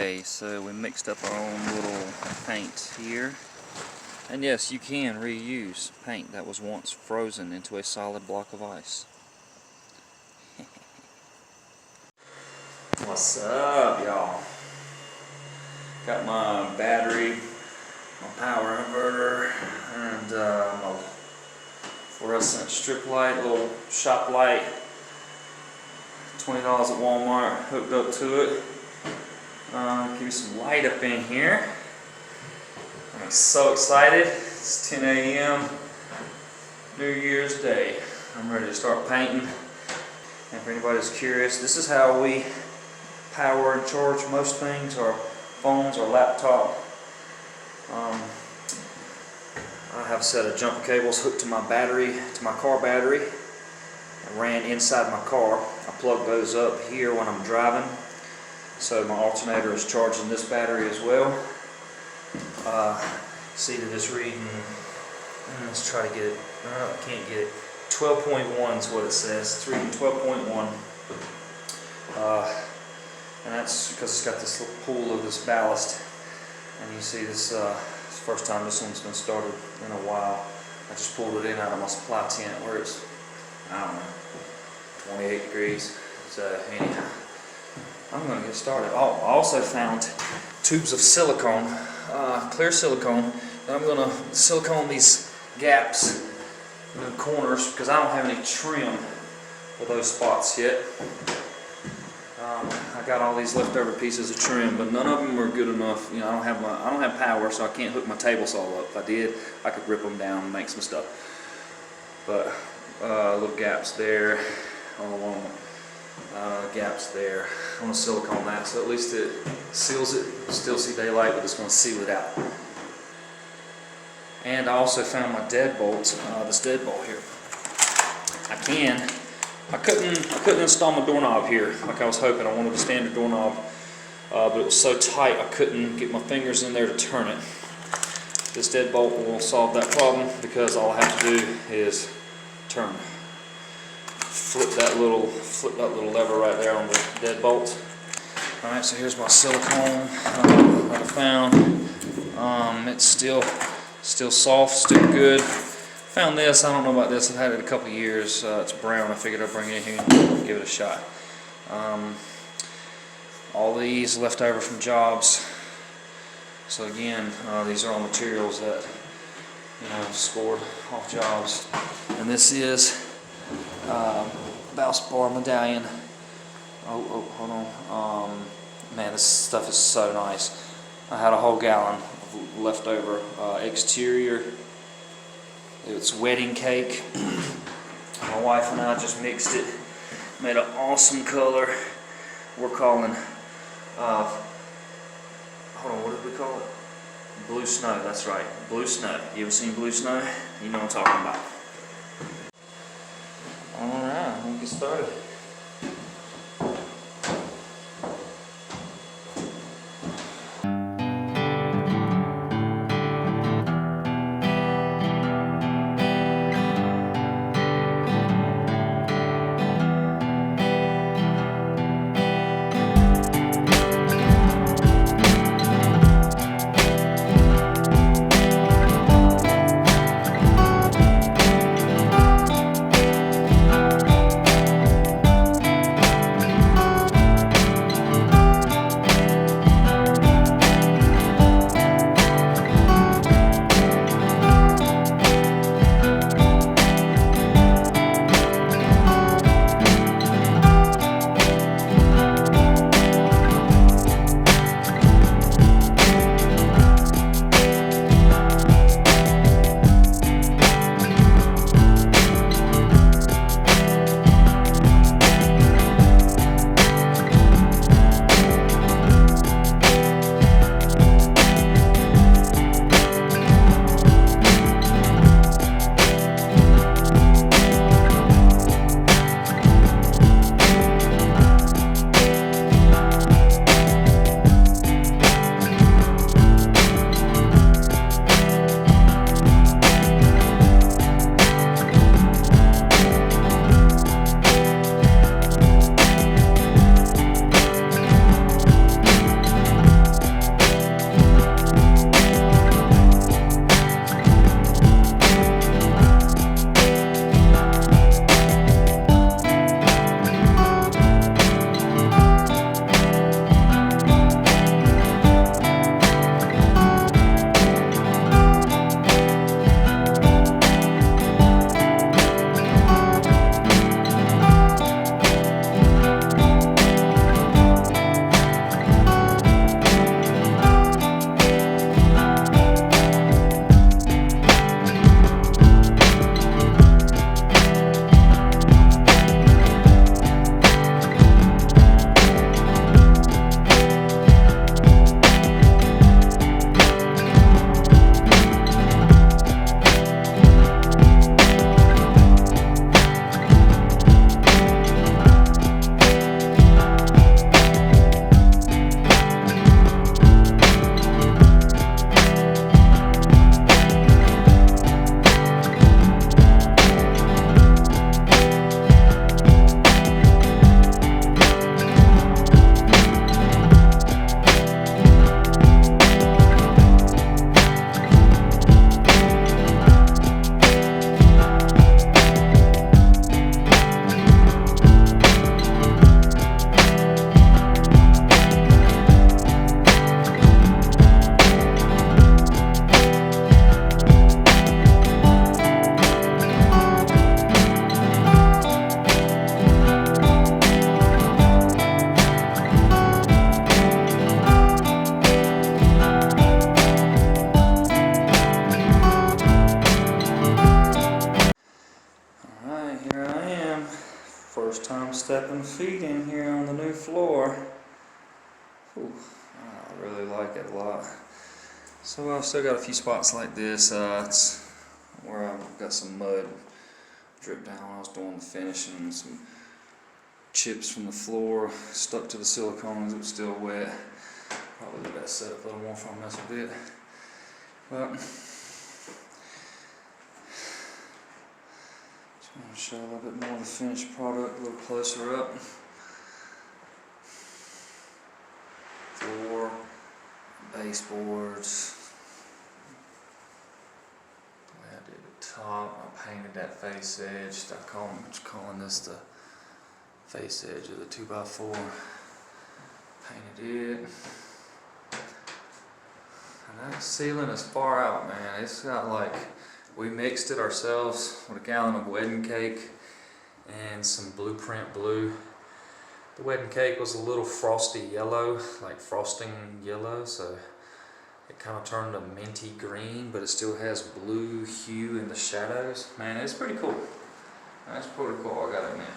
Okay, so we mixed up our own little paint here. And yes, you can reuse paint that was once frozen into a solid block of ice. What's up, y'all? Got my battery, my power inverter, and my fluorescent strip light, little shop light. $20 at Walmart, hooked up to it. Give you some light up in here. I'm so excited. It's 10 a.m. New Year's Day. I'm ready to start painting. And for anybody that's curious, this is how we power and charge most things, our phones, our laptop. I have a set of jumper cables hooked to my battery, to my car battery. I ran inside my car. I plug those up here when I'm driving. So my alternator is charging this battery as well. See that it's reading, let's try to get it, I can't get it, 12.1 is what it says. It's reading 12.1. And that's because it's got this little pool of this ballast. And you see this, it's the first time this one's been started in a while. I just pulled it in out of my supply tent where it's, I don't know, 28 degrees. So anyhow, I'm going to get started. Oh, I also found tubes of silicone, clear silicone. And I'm going to silicone these gaps in the corners because I don't have any trim for those spots yet. I got all these leftover pieces of trim, but none of them are good enough. You know, I don't have power, so I can't hook my table saw up. If I did, I could rip them down and make some stuff. But little gaps there, all along. Gaps there. I'm going to silicone that so at least it seals it. You'll still see daylight, but it's going to seal it out. And I also found my deadbolt, this deadbolt here. I couldn't install my doorknob here like I was hoping. I wanted a standard doorknob, but it was so tight I couldn't get my fingers in there to turn it. This deadbolt will solve that problem because all I have to do is turn. Flip that little lever right there on the deadbolt. Alright, so here's my silicone that I found. It's still soft, still good. Found this, I don't know about this, I've had it a couple years. It's brown, I figured I'd bring it in here and give it a shot. All these left over from jobs. So again, these are all materials that, you know, scored off jobs. And this is Valspar medallion. Oh, hold on. Man, this stuff is so nice. I had a whole gallon of leftover exterior. It's wedding cake. My wife and I just mixed it, made an awesome color. We're calling, hold on, what did we call it? Blue snow, that's right, blue snow. You ever seen blue snow? You know what I'm talking about. Alright, we'll get started. stepping feet in here on the new floor. Ooh, I really like it a lot. So I've still got a few spots like this. It's where I've got some mud dripped down when I was doing the finishing, and some chips from the floor stuck to the silicone as it was still wet. Probably the best setup a little more before I mess with it. But just want to show a little bit more of the finished product, a little closer up. Floor, baseboards. The way I did the top, I painted that face edge. I'm calling this the face edge of the 2x4. Painted it. And that ceiling is far out, man. It's got like, we mixed it ourselves with a gallon of wedding cake and some blueprint blue. The wedding cake was a little frosty yellow, like frosting yellow, so it kind of turned a minty green, but it still has blue hue in the shadows. Man, it's pretty cool. That's pretty cool, I gotta admit.